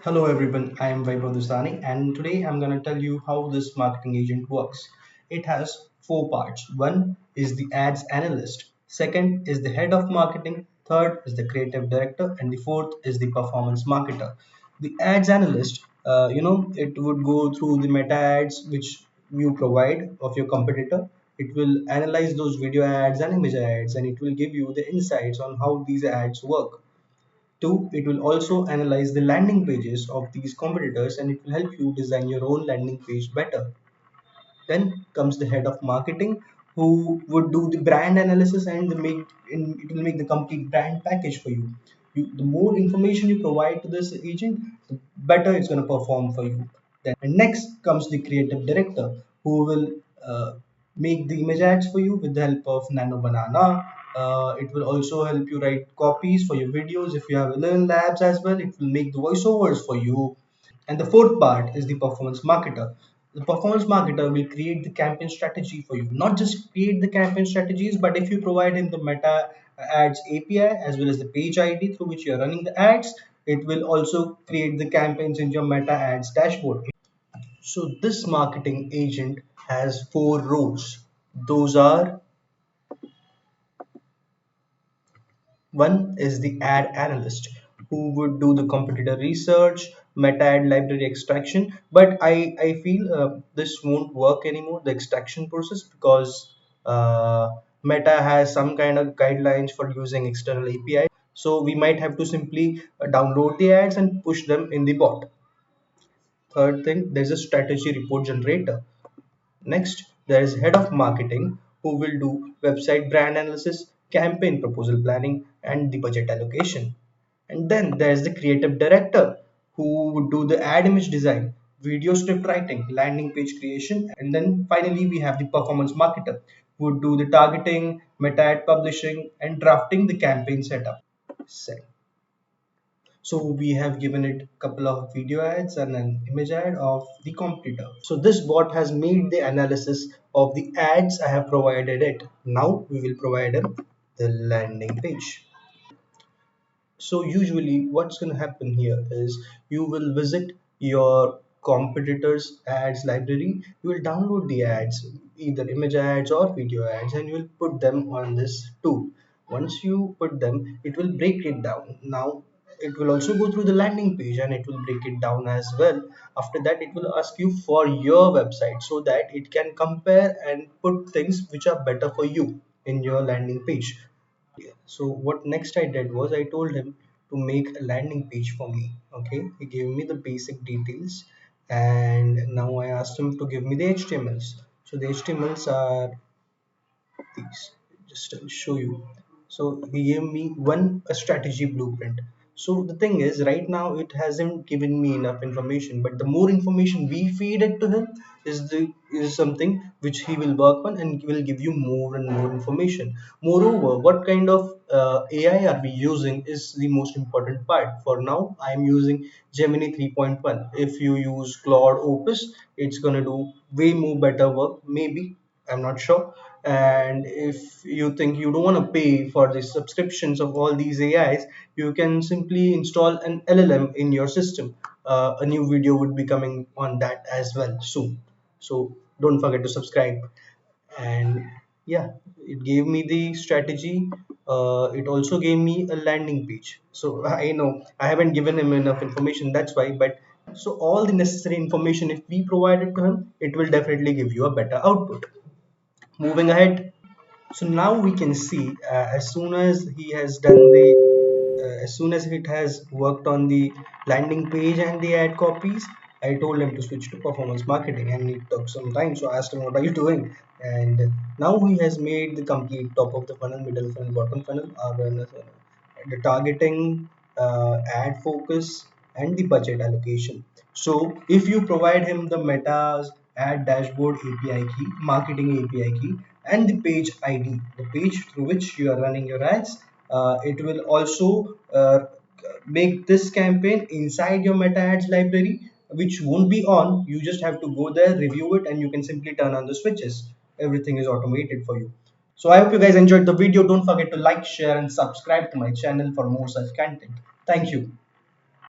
Hello everyone, I am Vaibhav Dusani and today I'm going to tell you how this marketing agent works. It has four parts. One is the ads analyst, second is the head of marketing, third is the creative director, and the fourth is the performance marketer. The ads analyst, it would go through the meta ads which you provide of your competitor. It will analyze those video ads and image ads and it will give you the insights on how these ads work. Two, it will also analyze the landing pages of these competitors and it will help you design your own landing page better. Then comes the head of marketing who would do the brand analysis and it will make the complete brand package for you. The more information you provide to this agent, the better it's going to perform for you. And next comes the creative director who will make the image ads for you with the help of Nano Banana. It will also help you write copies for your videos. If you have Learn Labs as well, it will make the voiceovers for you. And the fourth part is the performance marketer. The performance marketer will create the campaign strategy for you. Not just create the campaign strategies, but if you provide him the meta ads API as well as the page ID through which you're running the ads, it will also create the campaigns in your meta ads dashboard. So this marketing agent has four roles. Those are: one is the ad analyst who would do the competitor research, meta ad library extraction. But I feel this won't work anymore, the extraction process, because Meta has some kind of guidelines for using external APIs. So we might have to simply download the ads and push them in the bot. Third thing, there's a strategy report generator. Next, there is head of marketing who will do website brand analysis, campaign proposal planning, and the budget allocation. And then there is the creative director who would do the ad image design, video script writing, landing page creation, and then finally we have the performance marketer who would do the targeting, meta ad publishing, and drafting the campaign setup. So we have given it a couple of video ads and an image ad of the competitor. So this bot has made the analysis of the ads I have provided it. Now we will provide him the landing page. So usually what's going to happen here is you will visit your competitors ads library. You will download the ads, either image ads or video ads, and you will put them on this tool. Once you put them, it will break it down. Now it will also go through the landing page and it will break it down as well. After that, it will ask you for your website so that it can compare and put things which are better for you in your landing page. So what next I did was I told him to make a landing page for me. Okay, he gave me the basic details, and now I asked him to give me the HTMLs. So the HTMLs are these. Just I'll show you. So he gave me a strategy blueprint. So the thing is, right now it hasn't given me enough information, but the more information we feed it to him is something which he will work on and will give you more and more information. Moreover, what kind of AI are we using is the most important part. For now I am using Gemini 3.1. If you use Claude Opus, it's gonna do way more better work, maybe. I'm not sure. And if you think you don't want to pay for the subscriptions of all these AIs, you can simply install an LLM in your system. A new video would be coming on that as well soon. So don't forget to subscribe. And yeah, it gave me the strategy. It also gave me a landing page. So I know I haven't given him enough information, that's why. But so all the necessary information, if we provide it to him, it will definitely give you a better output. Moving ahead, so now we can see as soon as he has done the as soon as it has worked on the landing page and the ad copies, I told him to switch to performance marketing and it took some time. So I asked him, what are you doing? And now he has made the complete top of the funnel, middle funnel, bottom funnel, awareness, the targeting, ad focus, and the budget allocation. So if you provide him the metas, ad dashboard API key, marketing API key, and the page ID, the page through which you are running your ads, it will also make this campaign inside your meta ads library, which won't be on. You just have to go there, review it, and you can simply turn on the switches. Everything is automated for you. So I hope you guys enjoyed the video. Don't forget to like, share, and subscribe to my channel for more such content. Thank you.